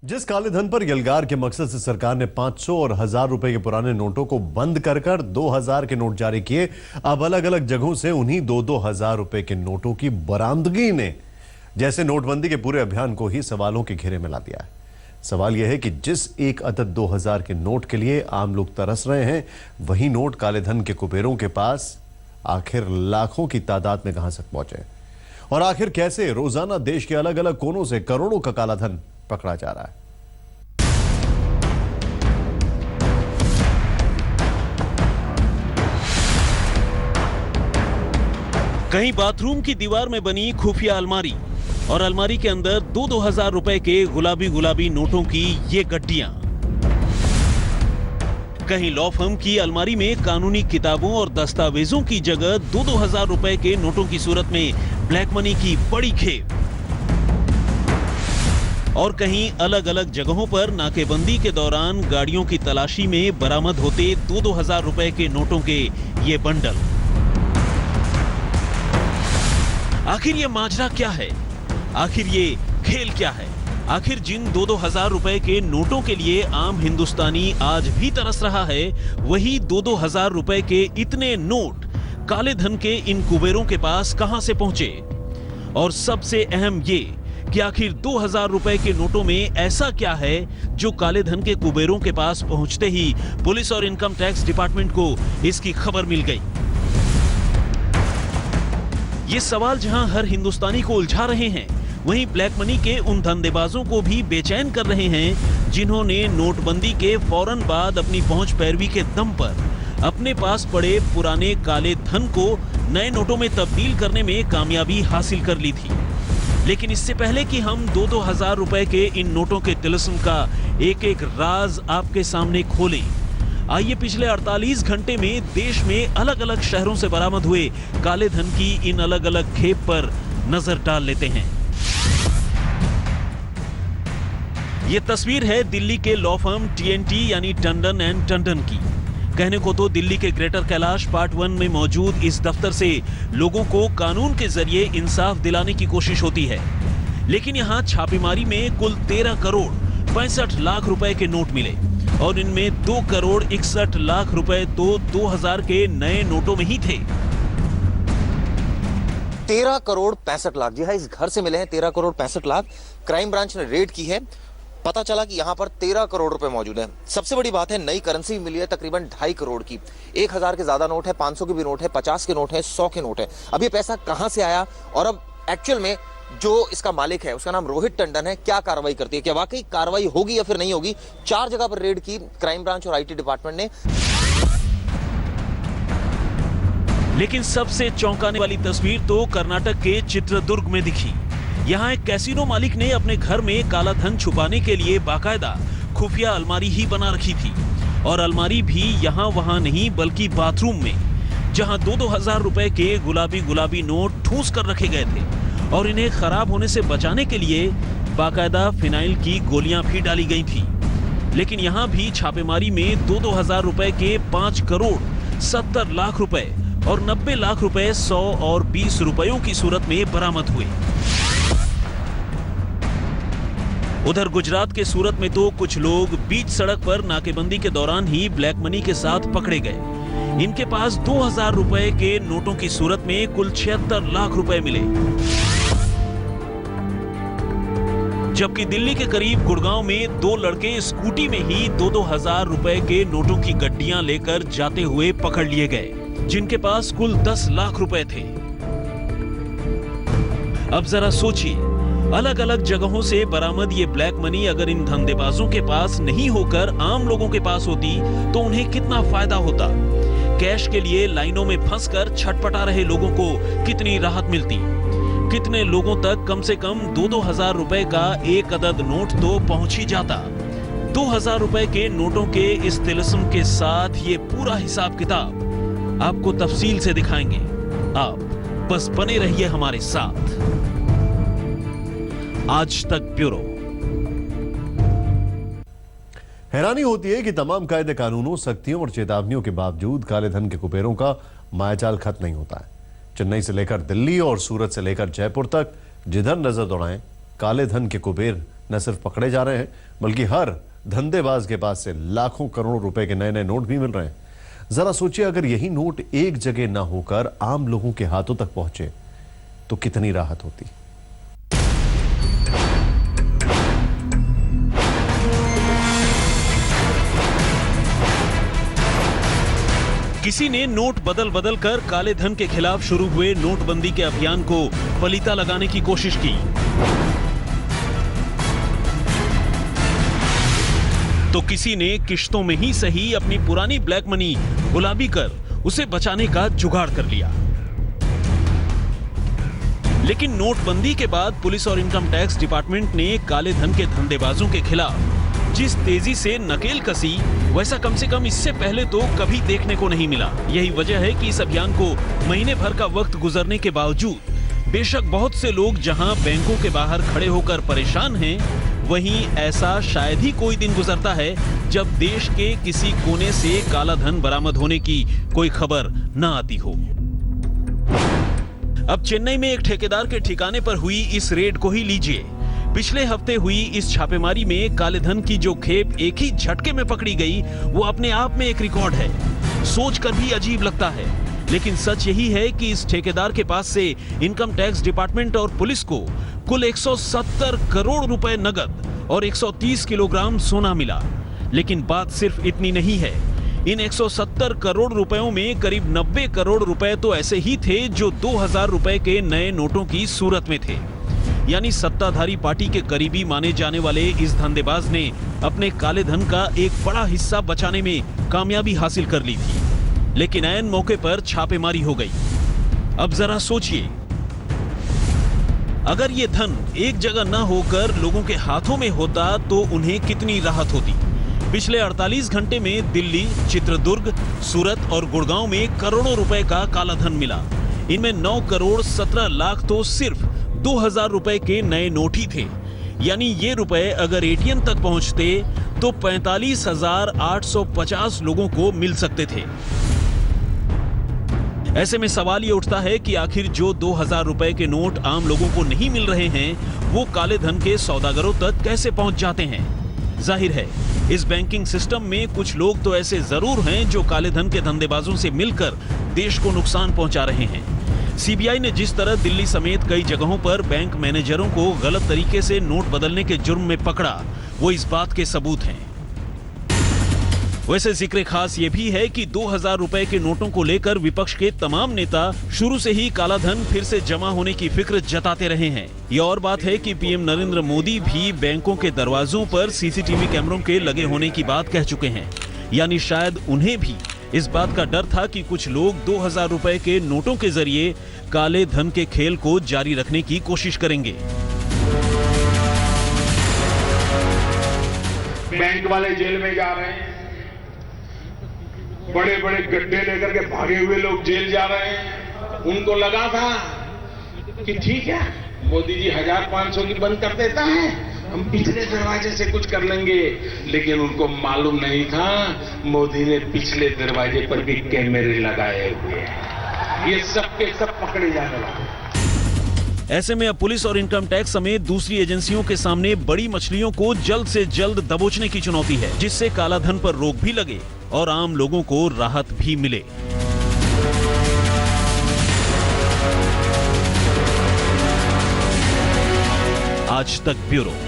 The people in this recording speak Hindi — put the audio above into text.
जिस काले धन पर यलगार के मकसद से सरकार ने 500 और 1000 रुपए के पुराने नोटों को बंद कर 2000 के नोट जारी किए, अब अलग अलग जगहों से उन्हीं 2-2 हजार रुपए के नोटों की बरामदगी ने जैसे नोटबंदी के पूरे अभियान को ही सवालों के घेरे में ला दिया है। सवाल यह है कि जिस एक अदद 2000 के नोट के लिए आम लोग तरस रहे हैं, वही नोट काले धन के कुबेरों के पास आखिर लाखों की तादाद में कहां तक पहुंचे और आखिर कैसे रोजाना देश के अलग अलग कोनों से करोड़ों का काला धन पकड़ा जा रहा है। कहीं बाथरूम की दीवार में बनी खुफिया अलमारी और अलमारी के अंदर 2-2 हजार रुपए के गुलाबी नोटों की ये गड्डियां। कहीं लॉ फर्म की अलमारी में कानूनी किताबों और दस्तावेजों की जगह 2-2 हजार रुपए के नोटों की सूरत में ब्लैक मनी की बड़ी खेप। और कहीं अलग अलग जगहों पर नाकेबंदी के दौरान गाड़ियों की तलाशी में बरामद होते 2-2 हजार रुपए के नोटों के ये बंडल। आखिर ये माजरा क्या है? आखिर ये खेल क्या है? आखिर जिन 2-2 हजार रुपए के नोटों के लिए आम हिंदुस्तानी आज भी तरस रहा है, वही 2-2 हजार रुपए के इतने नोट काले धन के इन कुबेरों के पास कहां से पहुंचे? और सबसे अहम ये कि आखिर 2000 रुपए के नोटों में ऐसा क्या है जो काले धन के कुबेरों के पास पहुंचते ही पुलिस और इनकम टैक्स डिपार्टमेंट को इसकी खबर मिल गई। ये सवाल जहां हर हिंदुस्तानी को उलझा रहे हैं, वहीं ब्लैक मनी के उन धंधेबाजों को भी बेचैन कर रहे हैं जिन्होंने नोटबंदी के फौरन बाद अपनी पहुंच पैरवी के दम पर अपने पास पड़े पुराने काले धन को नए नोटों में तब्दील करने में कामयाबी हासिल कर ली थी। लेकिन इससे पहले कि हम 2-2 हजार रुपए के इन नोटों के तिलिस्म का एक एक राज आपके सामने खोलें, आइए पिछले 48 घंटे में देश में अलग अलग शहरों से बरामद हुए काले धन की इन अलग अलग खेप पर नजर डाल लेते हैं। यह तस्वीर है दिल्ली के लॉ फर्म TNT यानी टंडन एंड टंडन की। कहने को तो दिल्ली के ग्रेटर कैलाश पार्ट 1 में मौजूद इस दफ्तर से लोगों को कानून के जरिए इंसाफ दिलाने की कोशिश होती है, लेकिन यहाँ छापेमारी में कुल 13 करोड़ 65 लाख रुपए के नोट मिले और इनमें 2 करोड़ 61 लाख रुपए तो 2000 के नए नोटों में ही थे। 13 करोड़ 65 लाख, जी हाँ, इस घर से मिले हैं 13 करोड़ 65 लाख। क्राइम ब्रांच ने रेड की है, पता चला कि यहाँ पर 13 करोड़ रुपए मौजूद हैं। सबसे बड़ी बात है, नई करेंसी भी मिली है तकरीबन 2.5 करोड़ की। 1000 के ज्यादा नोट है, 500 के भी नोट है, 50 के नोट है, 100 के नोट है। अब ये पैसा कहां से आया और अब एक्चुअल में जो इसका मालिक है उसका नाम रोहित टंडन है, क्या कार्रवाई करती है, क्या वाकई कार्रवाई होगी या फिर नहीं होगी? 4 जगह पर रेड की क्राइम ब्रांच और IT डिपार्टमेंट ने। लेकिन सबसे चौंकाने वाली तस्वीर तो कर्नाटक के चित्रदुर्ग में दिखी। यहाँ एक कैसीनो मालिक ने अपने घर में काला धन छुपाने के लिए बाकायदा खुफिया अलमारी ही बना रखी थी, और अलमारी भी यहाँ वहां नहीं बल्कि बाथरूम में, जहाँ 2-2 हजार रुपए के गुलाबी नोट ठूस कर रखे गए थे और इन्हें खराब होने से बचाने के लिए बाकायदा फिनाइल की गोलियां भी डाली गई थी। लेकिन यहाँ भी छापेमारी में 2-2 हजार रुपए के 5 करोड़ 70 लाख रुपए और 90 लाख रुपए 100 और 20 रुपयों की सूरत में बरामद हुए। उधर गुजरात के सूरत में तो कुछ लोग बीच सड़क पर नाकेबंदी के दौरान ही ब्लैक मनी के साथ पकड़े गए। इनके पास 2000 रुपए के नोटों की सूरत में कुल 76 लाख रुपए मिले। जबकि दिल्ली के करीब गुड़गांव में 2 लड़के स्कूटी में ही 2-2 हजार रुपए के नोटों की गड्डियां लेकर जाते हुए पकड़ लिए गए, जिनके पास कुल 10 लाख रुपए थे। अब जरा सोचिए, अलग अलग जगहों से बरामद ये ब्लैक मनी अगर इन धंधेबाजों के पास नहीं होकर आम लोगों के पास होती तो उन्हें कितना फायदा होता। कैश के लिए लाइनों में फंसकर छटपटा रहे लोगों को कितनी राहत मिलती। कितने लोगों तक कम से कम 2-2 हजार रुपए का एक अदद नोट तो पहुंच ही जाता। 2000 रुपए के नोटों के इस तिलिस्म के साथ ये पूरा हिसाब किताब आपको तफसील से दिखाएंगे। आप बस बने रहिए हमारे साथ। आज तक ब्यूरो। हैरानी होती है कि तमाम कायदे कानूनों, सख्तियों और चेतावनियों के बावजूद काले धन के कुबेरों का मायाजाल खत्म नहीं होता है। चेन्नई से लेकर दिल्ली और सूरत से लेकर जयपुर तक जिधर नजर दौड़ाएं काले धन के कुबेर न सिर्फ पकड़े जा रहे हैं बल्कि हर धंधेबाज के पास से लाखों करोड़ों रुपए के नए नए नोट भी मिल रहे हैं। जरा सोचिए, अगर यही नोट एक जगह ना होकर आम लोगों के हाथों तक पहुंचे तो कितनी राहत होती। किसी ने नोट बदल बदल कर काले धन के खिलाफ शुरू हुए नोटबंदी के अभियान को पलीता लगाने की कोशिश की, तो किसी ने किश्तों में ही सही अपनी पुरानी ब्लैक मनी गुलाबी कर उसे बचाने का जुगाड़ कर लिया। लेकिन नोटबंदी के बाद पुलिस और इनकम टैक्स डिपार्टमेंट ने काले धन के धंधेबाजों के खिलाफ जिस तेजी से नकेल कसी, वैसा कम से कम इससे पहले तो कभी देखने को नहीं मिला। यही वजह है कि इस अभियान को महीने भर का वक्त गुजरने के बावजूद बेशक बहुत से लोग जहां बैंकों के बाहर खड़े होकर परेशान हैं, वहीं ऐसा शायद ही कोई दिन गुजरता है जब देश के किसी कोने से काला धन बरामद होने की कोई खबर न आती हो। अब चेन्नई में एक ठेकेदार के ठिकाने पर हुई इस रेड को ही लीजिए। पिछले हफ्ते हुई इस छापेमारी में काले धन की जो खेप एक ही झटके में पकड़ी गई, वो अपने आप में एक रिकॉर्ड है। सोचकर भी अजीब लगता है, लेकिन सच यही है कि इस ठेकेदार के पास से इनकम टैक्स डिपार्टमेंट और पुलिस को कुल 170 करोड़ रुपए नगद और 130 किलोग्राम सोना मिला। लेकिन बात सिर्फ इतनी नहीं है। इन 170 करोड़ रुपयों में करीब 90 करोड़ रुपए तो ऐसे ही थे जो 2000 रुपए के नए नोटों की सूरत में थे। यानी सत्ताधारी पार्टी के करीबी माने जाने वाले इस धंधेबाज ने अपने काले धन का एक बड़ा हिस्सा बचाने में कामयाबी हासिल कर ली थी। लेकिन ऐन मौके पर छापेमारी हो गई। अब जरा सोचिए, अगर ये धन एक जगह न होकर लोगों के हाथों में होता तो उन्हें कितनी राहत होती। पिछले 48 घंटे में दिल्ली, चित्रदुर्ग, सूरत और गुड़गांव में करोड़ों रुपए का काला धन मिला। इनमें 9 करोड़ 17 लाख तो सिर्फ 2000 रुपए के नए नोट ही थे। यानी ये रुपए अगर एटीएम तक पहुंचते तो 45,850 लोगों को मिल सकते थे। ऐसे में सवाल ये उठता है कि आखिर जो 2000 रुपए के नोट आम लोगों को नहीं मिल रहे हैं, वो काले धन के सौदागरों तक कैसे पहुंच जाते हैं। जाहिर है, इस बैंकिंग सिस्टम में कुछ लोग तो ऐसे जरूर हैं जो काले धन के धंधेबाजों से मिलकर देश को नुकसान पहुंचा रहे हैं। सीबीआई ने जिस तरह दिल्ली समेत कई जगहों पर बैंक मैनेजरों को गलत तरीके से नोट बदलने के जुर्म में पकड़ा, वो इस बात के सबूत हैं। वैसे जिक्र खास ये भी है कि 2000 रुपए के नोटों को लेकर विपक्ष के तमाम नेता शुरू से ही काला धन फिर से जमा होने की फिक्र जताते रहे हैं। ये और बात है कि पीएम नरेंद्र मोदी भी बैंकों के दरवाजों पर सीसीटीवी कैमरों के लगे होने की बात कह चुके हैं। यानी शायद उन्हें भी इस बात का डर था कि कुछ लोग 2000 रुपए के नोटों के जरिए काले धन के खेल को जारी रखने की कोशिश करेंगे। बैंक वाले जेल में जा रहे हैं, बड़े बड़े गड्ढे लेकर के भागे हुए लोग जेल जा रहे हैं। उनको लगा था कि ठीक है, मोदी जी 1500 की बंद कर देता है, हम पिछले दरवाजे से कुछ कर लेंगे। लेकिन उनको मालूम नहीं था मोदी ने पिछले दरवाजे पर भी कैमरे लगाए हुए हैं। ये सब के सब पकड़े जाने वाले। ऐसे में अब पुलिस और इनकम टैक्स समेत दूसरी एजेंसियों के सामने बड़ी मछलियों को जल्द से जल्द दबोचने की चुनौती है, जिससे काला धन पर रोक भी लगे और आम लोगों को राहत भी मिले। आज तक ब्यूरो।